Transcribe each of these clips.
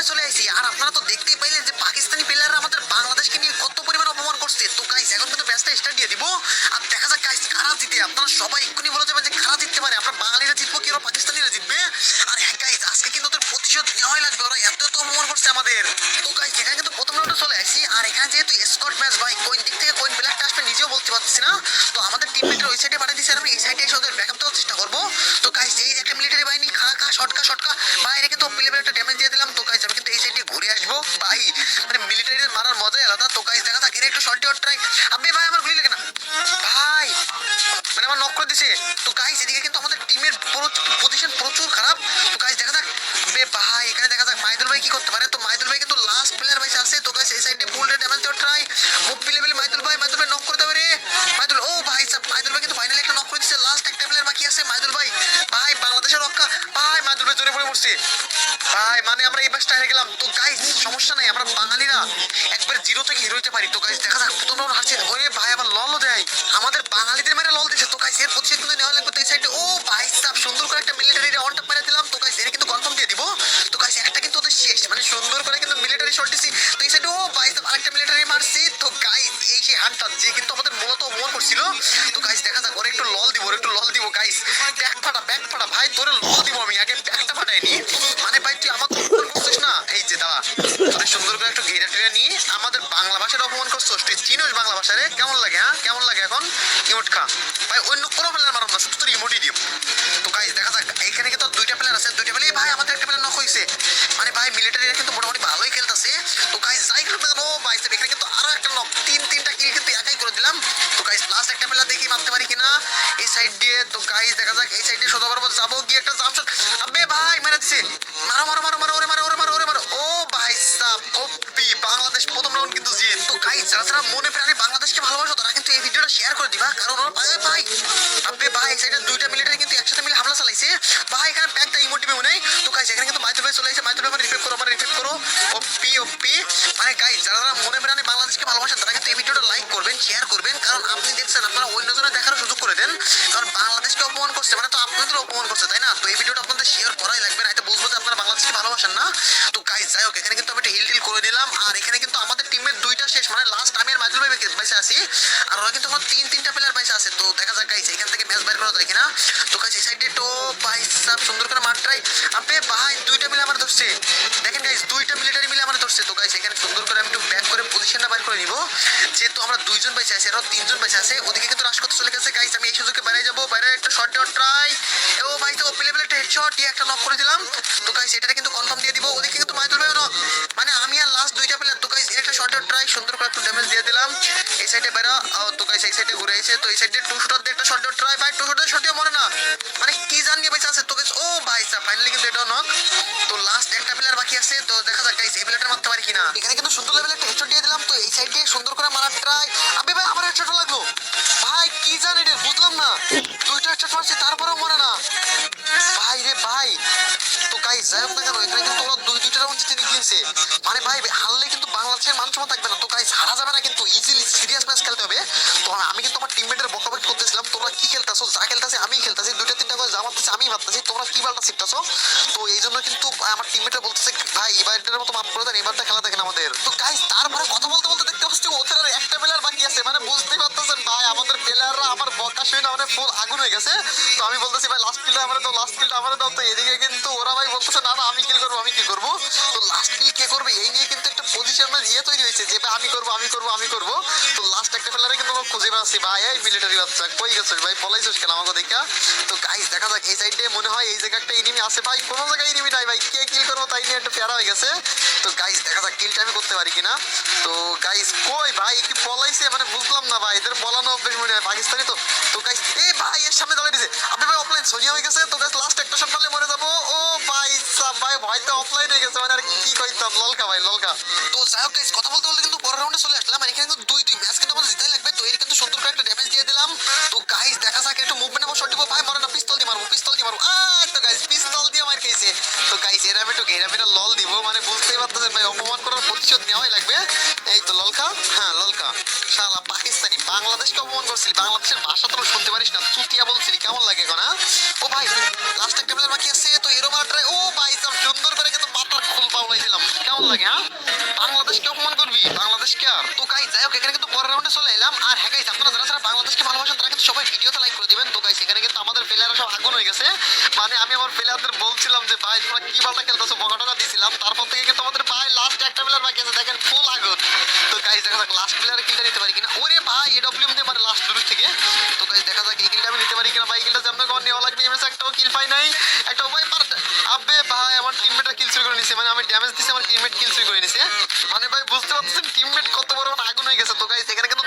চলে আসি। আর আপনারা তো দেখতেই পাইলেন যে পাকিস্তানি প্লেয়াররা আমাদের বাংলাদেশকে নিয়ে কত পরিমাণ অপমান করছে। তো গাইস এখন কিন্তু ম্যাচটা স্টার্ট দিয়ে দিব, আর দেখা যাক গাইস কারা জিতে। আপনারা সবাই এক্ষুনি বলে যাবেন যে কারা জিততে পারে, আমরা বাঙালিরা জিতবো কি ওরা পাকিস্তানিরা জিতবে। আর হ্যাঁ গাইস আজকে কিন্তু ওদের প্রতিশোধ নেওয়াই লাগবে, ওরা এত এত অপমান করছে আমাদের। তো গাইস এখানে কিন্তু প্রথম রাউন্ডে চলে আসি, আর এখানে যেহেতু স্কট ম্যাচ ভাই কোন দিক থেকে কোন প্লেয়ারটা আসবে নিজেও বলতে পারছি না। তো আমাদের টিমমেটের ওই সাইডে পাঠিয়ে দিয়েছে, আমি এই সাইডে এসে ওদের ব্যাকআপ দেওয়ার চেষ্টা করবো। তো গাইস এই একটা মিলিটারি বাহিনী খা শটকা বাইরে কিন্তু প্লেয়ার একটা ড্যামেজ দিয়ে দিলাম। তো গাইস আমি কিন্তু এই সাইডে ঘুরে আসবো ভাই, মানে মিলিটারিদের মারার মজাই আলাদা। তো গাইস দেখা যাক এর একটু শর্ট ট্রাই। আবে ভাই আমার গুলি লাগে না ভাই, মানে আমার নক করে দিছে। তো গাইস এদিকে কিন্তু আমাদের টিমের পজিশন প্রচুর খারাপ। তো গাইস দেখা যাক, আবে ভাই এখানে দেখা যাক মাইদুল ভাই কি করতে পারে। তো মাইদুল ভাই কিন্তু লাস্ট প্লেয়ার ভাই আছে। তো গাইস এই সাইডে ফুল ড্যামেজ দেওয়ার ট্রাই, মুভি লেভেল মাইদুল ভাই নক করে দেবে রে মাইদুল। ও ভাই সাব মাইদুল ভাই কিন্তু ফাইনালি একটা নক করে দিছে, লাস্ট একটা প্লেয়ার বাকি আছে মাইদুল ভাই। ভাই বাংলাদেশের রক্ষা ভাই, মাইদুল ভাই জোরে পড়ে পড়ছে ভাই, মানে আমরা এই ম্যাচটা হেরে গেলাম। তো গাইস সমস্যা নাই, আমরা বাঙালিরা একবার জিরো থেকে হিরো হতে পারি। তো গাইস দেখা যাক প্রথম রাউন্ড হারছে, ওরে ভাই আবার ললও দেয় আমাদের বাঙালিদের, মেরে লল দিছে। তো গাইস এর প্রতিশোধ কিন্তু নেওয়া লাগবে। তো এই সাইডে ও ভাই সাব সুন্দর করে একটা মিলিটারি অন টপ মেরে দিলাম। তো গাইস এর কিন্তু কনফার্ম দিয়ে দিব। তো গাইস একটা কিন্তু ওদের শেষ, মানে সুন্দর করে কিন্তু মিলিটারি শট দিছি। তো এই সাইডে ও ভাই সাব আরেকটা মিলিটারি মারছি। তো গাইস এই সেই হান্টার যে কিন্তু আমাদের মূলত অপমান করছিল। তো গাইস দেখা যাক ওরে একটু লল দিব গাইস, ব্যাক ফাটা ভাই, তোরে লল দিব আমি, আগে ব্যাকটা ফাটাইনি। মানে ভাই তুই আমার অপমান করছিস না, এই যে দাঁড়া তোরে সুন্দর করে একটু ঘেরা টেরা নিয়ে আমাদের বাংলা ভাষার অপমান করছিস, তুই চিনিস বাংলা ভাষা রে, কেমন লাগে হ্যাঁ কেমন লাগে এখন ইমোট খা ভাই, অন্য কোনো প্লেয়ার মারব না, শুধু তোর ইমোটই দিও। তো গাইস দেখা যাক এখানে কিন্তু দুইটা প্লেয়ার আছে, দুইটা প্লেয়ার ভাই আমাদের একটা প্লেয়ার নক হইছে, মানে ভাই মিলিটারিরা কিন্তু মোটামুটি ভালোই খেলতেছে। তো গাইস যাই করুক না কেন ভাই এখানে কিন্তু আরো একটা নক, তিনটা কিল কিন্তু একাই করে দিলাম। তো গাইস লাস্ট একটা প্লেয়ার দেখি মারতে পারি কিনা এই সাইড দিয়ে। তো গাইস দেখা যাক এই সাইড দিয়ে সোজা বরাবর যাবো, গিয়ে একটা জাম্প শট, আবে ভাই মেরে দিছে, মারো ও ভাই সাব কপি, বাংলাদেশ প্রথম রাউন্ড কিন্তু জিত। তো গাইস যারা মনে প্রাণে বাংলাদেশকে ভালোবাসো তারা কিন্তু এই ভিডিওটা শেয়ার করে দিবা, কারণ ওরা ভাই আবে ভাই এই সাইডে দুইটা মিলিটারি কিন্তু একসাথে মিলে হামলা চালাইছে ভাই, এখানে ব্যাগটা ইমোটিভে নাই। তো গাইস এখানে কিন্তু মাইদুল ভাই চলে এসেছে, মাইদুল ভাই রিপেয়ার করো ওপি, মানে গাইস যারা মনে প্রাণে বাংলাদেশকে ভালোবাসেন তারা কিন্তু এই ভিডিওটা লাইক করবেন, শেয়ার করবেন, কারণ আপনি দেখছেন আপনারা অন্যজনের দেখার সুযোগ করে দেন, কারণ বাংলাদেশকে অপমান করছে মানে তো আপনাদের অপমান করছে তাই না। তো এই ভিডিওটা আপনাদের শেয়ার করাই লাগবে, না এটা বুঝবো যে আপনারা বাংলাদেশকে ভালোবাসেন না। তো গাইস যাই হোক এখানে কিন্তু আমি একটা হিল করে দিলাম, আর এখানে কিন্তু আমাদের টিমের দুইটা শেষ, মানে লাস্ট আমি আর মাইদুল ভাই বাইসে আছি, আর ওরা কিন্তু এখন তিনটা প্লেয়ার বাইসে আছে। তো দেখা যাক গাইস এখান থেকে ম্যাচ বাইর করা যায় কিনা। তো গাইস এই সাইডে তো ভাই সব সুন্দর করে মার ট্রাই, আবে ভাই দুইটা মিলে আমার ধরছে, দেখেন গাইস দুইটা মিলিটারি মিলে আমার ধরছে। তো গাইস এখানে সুন্দর করে আমি একটু ব্যাক করে পজিশনটা বাইর করে নিব, যেহেতু আমরা দুইজন বাইসে আছি আর তিনজন বাইসে আছে, ওদিকে কিন্তু রাশ করতে চলে গেছে। গাইস আমি এই সুযোগে বাইরে যাবো, বাইরে একটা শট দেওয়ার ট্রাই, ও ভাই তো ওপি লেভেল একটা হেডশট দিয়ে একটা নক করে দিলাম। তো গাইস এটা কিন্তু কনফার্ম দিয়ে দিব, ওদিকে কিন্তু মাইদুল ভাইও নক, মানে আমি আর লাস্ট দুইটা প্লেয়ার। তো গাইস একটা শট দেওয়ার ট্রাই, সুন্দর করে একটু ড্যামেজ দিয়ে দিলাম এই সাইডে বাইরে। তো গাইস এই সাইডে ঘুরে এসে তো এই সাইডে টু শট দিয়ে একটা শট দেওয়ার ট্রাই, ভাই টু শট দিয়ে মরে না, মানে কি জানিয়ে বাইসে আছে। তো গাইস ও ভাই স্যার ফাইনালি কিন্তু এটাও নক। তো লাস্ট একটা প্লেয়ার বাকি আছে, তো দেখা যাক গাইস এই প্লেয়ারটা মারতে পারি কিনা। এখানে কিন্তু সুন্দর লেভেলে একটা হেডশট দিয়ে দিলাম। তো এই সাইডে সুন্দর করে মারার ট্রাই, আবে ভাই আমার হেডশট লাগলো ভাই, কি জানি রে বুঝলাম না, দুইটা হেডশট মারছি তারপরেও মরে না ভাই রে ভাই। তো গাইস যাই হোক না কেন এখানে কিন্তু ওরা দুইটা রাউন্ড জিতে গিয়েছে, মানে ভাই হারলে কিন্তু বাংলাদেশের মান সম্মান থাকবে না। তো গাইস হারা যাবে না কিন্তু, ইজিলি সিরিয়াস ম্যাচ খেলতে হবে। তো আমি কিন্তু আমার টিমমেটের বকাবকি করতেছিলাম, তোমরা কি খেলতেছো, যা খেলতেছে আমি খেলতেছি, দুইটা তিনটা করে যা মারতেছি আমি মারতেছি, তোমরা কি বালটা শিখতেছো। তো এই জন্য কিন্তু আমার টিমমেটরা বলতেছে ভাই এবারটার মতো মাফ করে দেন, এবারটা খেলা দেখেন আমাদের। তো গাইস তারপরে কথা বলতে বলতে দেখতে পাচ্ছি ওদের আর একটা প্লেয়ার বাকি আছে, মানে বুঝতেই পারতেছেন ভাই আমাদের প্লেয়াররা আমার বকা শুনে মানে ফুল আগুন হয়ে গেছে। তো আমি বলতেছি ভাই লাস্ট কিলটা আমারে দাও। তো এদিকে কিন্তু ওরা ভাই বলতেছে না আমি কিল করবো আমি কি করবো। তো লাস্ট কিল কে করবে এই নিয়ে কিন্তু একটা পজিশন তৈরি হয়েছে যে ভাই আমি করবো। তো লাস্ট একটা প্লেয়ারে কিন্তু আমরা খুঁজে পাচ্ছি, ভাই এই মিলিটারি বাচ্চা কই গেছিস ভাই, পলাইছিস কেন আমাকে দেখা। তো গাইস দেখা যাক এই সাইডে মনে হয় এই জায়গায় একটা এনিমি আছে ভাই, কোনো জায়গায় এনিমি নাই ভাই, কে কিল করবো তাই নিয়ে একটা প্যারা হয়ে গেছে। তো গাইস দেখা যাক কিলটা আমি করতে পারি কিনা। তো গাইস কই ভাই কি পলাইছে, মানে বুঝলাম না ভাই, এদের পলানো অভ্যেস মনে হয় পাকিস্তানি। তো তো গাইস এই ভাই এর সামনে দাঁড়িয়ে দিয়েছে, আপনি ভাই অফলাইন সোনিয়া হয়ে গেছে। তো গাইস লাস্ট একটা শট মারলে মরে যাবো, ও ভাই সাব ভাই ভয়তে অফলাইন হয়ে গেছে, মানে আর কি কইতাম ললকা ভাই ললকা। তো যাই হোক গাইস কথা বলতে বলতে কিন্তু পরের রাউন্ডে চলে আসলাম, আর এখানে কিন্তু দুই ম্যাচ কিন্তু আমাদের জিতাই লাগবে। তো এর কিন্তু সুন্দর করে একটা ড্যামেজ দিয়ে দিলাম। তো গাইস দেখা যাক একটু মুভমেন্ট আমার শট দিব, ভাই মরে না, পিস্তল দিয়ে মারবো তো গাইস পিস্তল দিয়ে মার খেয়েছে। তো গাইস এর আমি একটু ঘেরা ফেরা লল দিব, মানে বুঝতেই পারতেছেন ভাই অপমান করার প্রতিশোধ নেওয়াই লাগবে। এই তো ললকা, হ্যাঁ ললকা শালা পাকিস্তানি, বাংলাদেশকে অপমান করছিলি, বাংলাদেশের ভাষা তোরা শুনতে পারিস না, চুতিয়া বলছিলি, কেমন লাগে এখন হ্যাঁ। ও ভাই লাস্ট একটা প্লেয়ার বাকি আছে, তো এরও মার ট্রাই, ও ভাই সব সুন্দর করে কিন্তু মাথার খোল পাওয়াই দিলাম। কেমন লাগে হ্যাঁ? বাংলাদেশকে অপমান করবি, বাংলাদেশকে আর তো গাইস যাই হোক এখানে কিন্তু পরের রাউন্ডে চলে এলাম। আর হ্যাঁ গাইস আপনারা যারা যারা বাংলাদেশকে ভালোবাসেন তারা কিন্তু সবাই ভিডিওতে লাইক করে দিবেন। তো গাইস এখানে কিন্তু আমাদের প্লেয়াররা সব আগুন হয়ে গেছে, মানে আমি আমার প্লেয়ারদের বলছিলাম যে ভাই তোমরা কি বালটা খেলতেছো, বকা টকা দিছিলাম। তারপর থেকে কিন্তু আমাদের ভাই লাস্ট একটা প্লেয়ার বাকি আছে, দেখেন ফুল আগুন। তো গাইস দেখা যাক লাস্ট প্লেয়ার কিলটা নিতে পারি কিনা। ওরে ভাই এডব্লিউএম দিয়ে মানে লাস্ট দূর থেকে। তো গাইস দেখা যাক এই কিলটা আমি নিতে পারি কিনা। ভাই কিলটা যেমন কোন নেওয়া লাগবে, এমএস একটাও কিল পাই নাই, একটা উপায় পার। আবে ভাই আমার টিমমেটরা কিল চুরি করে নিছে, মানে আমি ড্যামেজ দিছি আমার টিমমেট কিল চুরি করে নিছে। মানে ভাই বুঝতে পারছেন টিমমেট কত বড় মানে আগুন হয়ে গেছে। তো গাইস এখানে কিন্তু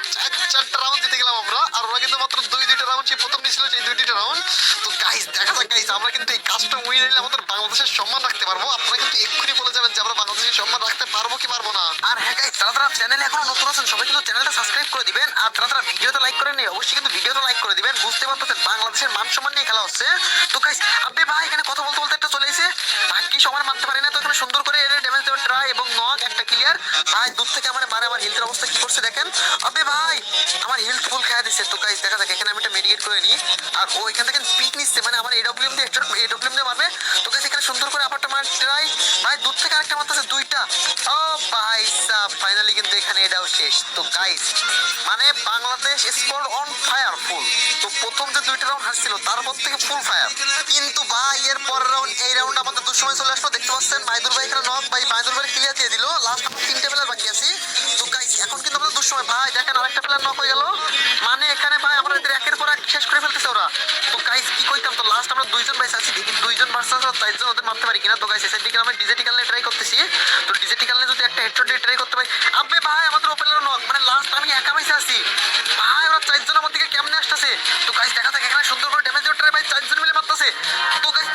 চারটা রাউন্ড জিতে গেলাম আমরা, আর ওরা কিন্তু মাত্র দুইটা রাউন্ড সেই প্রথম নিছিল সেই দুইটা রাউন্ড। তো গাইস দেখা যাক গাইস আমরা কিন্তু এই কাজটা উইন হইলে আমাদের বাংলাদেশের সম্মান রাখতে পারবো। আপনারা কিন্তু এক্ষুনি বলে যাবেন যে আমরা বাংলাদেশের সম্মান রাখতে পারবো কি পারবো না। আর হ্যাঁ গাইস যারা যারা চ্যানেলে এখনো নতুন আছেন সবাই কিন্তু চ্যানেলটা সাবস্ক্রাইব করে দিবেন। আর যারা যারা ভিডিওতে লাইক করেন অবশ্যই কিন্তু ভিডিওতে লাইক করে দিবেন। বুঝতে পারতেছেন বাংলাদেশের মান সম্মান নিয়ে খেলা হচ্ছে। তো গাইস আবে ভাই এখানে কথা বলতে বলতে একটা চলে এসে বাকি সমান মারতে পারি না। তো এখানে সুন্দর করে এর ড্যামেজ দেওয়ার ট্রাই এবং নক একটা ক্লিয়ার। ভাই দূর থেকে আমার মারে, আমার হেলথের অবস্থা কি করছে দেখেন। আবে ভাই আমার হেলথ ফুল খেয়ে দিচ্ছে। তো গাইস দেখা যাক এখানে আমি একটা মেডিকেট করে নিই। আর ও এখান থেকে পিক নিচ্ছে, মানে আমার এডব্লিউএম দিয়ে একটা এডব্লিউএম দিয়ে মারবে। তো গাইস এখানে সুন্দর করে আপারটা মার ট্রাই। ভাই দূর থেকে আরেকটা মারতেছে দুইটা। ও ভাই সাব ফাইনালি কিন্তু এখানে এটাও শেষ। তো গাইস মানে বাংলাদেশ স্কোর অন ফায়ার ফুল। তো প্রথম যে দুইটা রাউন্ড হারছিল তারপর থেকে ফুল ফায়ার। কিন্তু ভাই এর পরের রাউন্ড এই রাউন্ড আমাদের দুঃসময় চলে আসলো। দেখতে পাচ্ছেন মাইদুর ভাই এখানে নক, ভাই মাইদুর ভাই ক্লিয়ার দিয়ে দিল। লাস্ট আমরা তিনটে প্লেয়ার বাকি আছি। তো গাইস এখন কিন্তু আমাদের দুঃসময়। ভাই দেখেন আরেকটা প্লেয়ার নক হয়ে গেল, মানে এখানে ভাই আমাদের একের পর এক শেষ করে ফেলতেছে ওরা। তো গাইস কি কইতাম, তো লাস্ট আমরা দুইজন ভাই আছি, দেখি দুইজন ভার্সেস চারজন ওদের মারতে পারি কিনা। তো গাইস এসআই দিকে আমরা ডিজিটাল নিয়ে ট্রাই করতেছি। তো ডিজিটাল নিয়ে যদি একটা হেডশট দিয়ে ট্রাই করতে পারি। আবে ভাই আমাদের ওপেনার নক, মানে লাস্ট আমি একা পাইছি আছি। ভাই ওরা চারজন আমার দিকে কেমনে আসতেছে। তো গাইস দেখা যাক এখানে সুন্দর করে ড্যামেজ দেওয়ার ট্রাই। ভাই চারজন মিলে মারতেছে। তো গাইস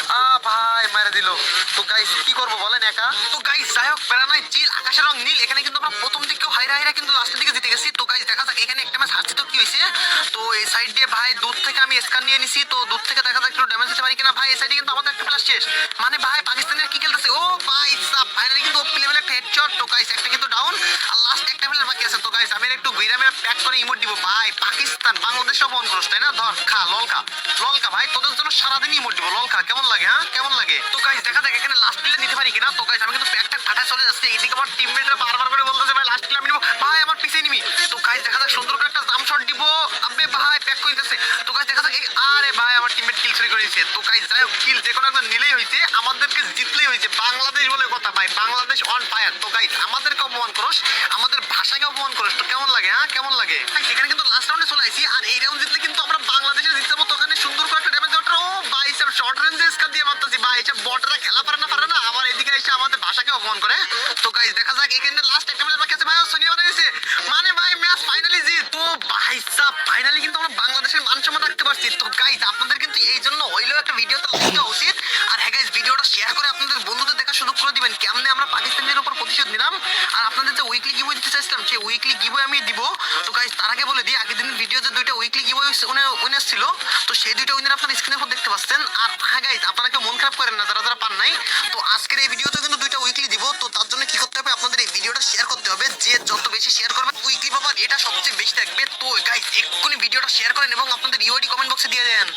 ভাই মেরে দিল। তো গাইস কি করবো বলেন একা। তো গাইস যাই হোক প্যারা নাই, চিল আকাশের রং নীল। এখানে কিন্তু আমরা প্রথম দিকেও হাইরা হাইরা কিন্তু লাস্টের দিকে জিতে গেছি। তো গাইস দেখা যাক এখানে একটা ম্যাচ হারছি তো কি হয়েছে। তো এই সাইড দিয়ে ভাই দূর থেকে আমি স্ক্যান নিয়ে নিছি। তো দূর থেকে দেখা যাক একটু ড্যামেজ দিতে পারি কিনা। ভাই এই সাইডে কিন্তু আমাদের একটা প্লাস শেষ, মানে ভাই পাকিস্তানের কি খেলতেছে। ও ভাই সাব ফাইনালি কিন্তু ওপি লেভেল একটা হেডশট। তো গাইস একটা কিন্তু ডাউন আর লাস্ট একটা প্লেয়ার বাকি আছে। তো গাইস আমি একটু ঘুরে মেরে প্যাক করে ইমোট দিব। ভাই পাকিস্তান বাংলাদেশও ফোন করছ তাই না, ধর খা ললকা ললকা। ভাই তোদের জন্য সারাদিন ইমোট দিব ললকা। কেমন লাগে হ্যাঁ কেমন লাগে। তো গাইস দেখা যাক এখানে লাস্ট প্লেয়ার নিতে পারি কিনা। তো গাইস আমি কিন্তু প্যাকটা কাটায় চলে যাচ্ছি। এইদিকে আমার টিমমেটরা বারবার করে বলতেছে ভাই লাস্ট প্লেয়ার আমি নিব, ভাই আমার পিছিয়ে নিবি। তো গাইস দেখা যাক সুন্দর করে একটা জাম শট দিব। আবে ভাই প্যাক করে দিতেছে। তো গাইস দেখা যাক আরে ভাই আমার টিমমেট কিল চুরি করে দিয়েছে। তো গাইস যাই হোক কিল যে কোনো একজন নিলেই হইছে, আমাদেরকে জিতলেই হইছে। বাংলাদেশ বলে কথা ভাই, বাংলাদেশ অন ফায়ার। তো গাইস আমাদেরকে অপমান করস, আমাদের ভাষাকে অপমান করস, তো কেমন লাগে হ্যাঁ কেমন লাগে। এখানে কিন্তু লাস্ট রাউন্ডে চলে আইছি, আর এই রাউন্ড জিতলে কিন্তু আমরা বাংলাদেশে জিতে যাবো। তো ওখানে সুন্দর করে একটা ড্যামেজ দেওয়াটা। ও ভাই সব শর্ট রেঞ্জে স্কার দিয়ে মারতেছি। ভাই এসব বটরা খেলা পারে না আমার এদিকে এসে আমাদের ভাষাকে অপমান করে। তো গাইস দেখা যাক এখানে লাস্ট একটা প্লেয়ার বাকি আছে। ভাই সোনিয়া মানে দিয়েছে, মানে ভাই ম্যাচ ফাইনালি জিত। তো ভাই সাব ফাইনালি কিন্তু আমরা বাংলাদেশের মান সম্মান রাখতে পারছি। তো গাইস আপনাদের কিন্তু এই জন্য হইলেও একটা ভিডিওতে লাইক দেওয়া উচিত। আর হ্যাঁ গাইস ভিডিওটা শেয়ার করে আপনাদের বন্ধুদের দেখা সুযোগ করে দিবেন কেমনে আমরা পাকিস্তানের উপর প্রতিশোধ নিলাম। আর আপনাদের যে উইকলি গিভওয়ে দিতে চাইছিলাম সেই উইকলি গিভওয়ে আমি দিব। তো গাইস তার আগে বলে দিই আগের দিনের ভিডিওতে দুইটা উইকলি গিভওয়ে উইনার ছিল। তো সেই দুইটা উইনার আপনারা স্ক্রিনের উপর দেখতে পাচ্ছেন। আর হ্যাঁ গাইস আপনারা কেউ মন খারাপ করেন না যারা যারা পান নাই। তো আজকের এই ভিডিওতে কিন্তু দুইটা উইকলি দিব। তো তার জন্য কি করতে হবে, আপনাদের এই ভিডিওটা শেয়ার করতে হবে। যে যত বেশি শেয়ার করবে উইকলি পাবেন এটা সবচেয়ে বেশি থাকবে। তো গাইস এক্ষুনি ভিডিওটা শেয়ার করেন এবং আপনাদের ইউআইডি কমেন্ট বক্সে দিয়ে দেন।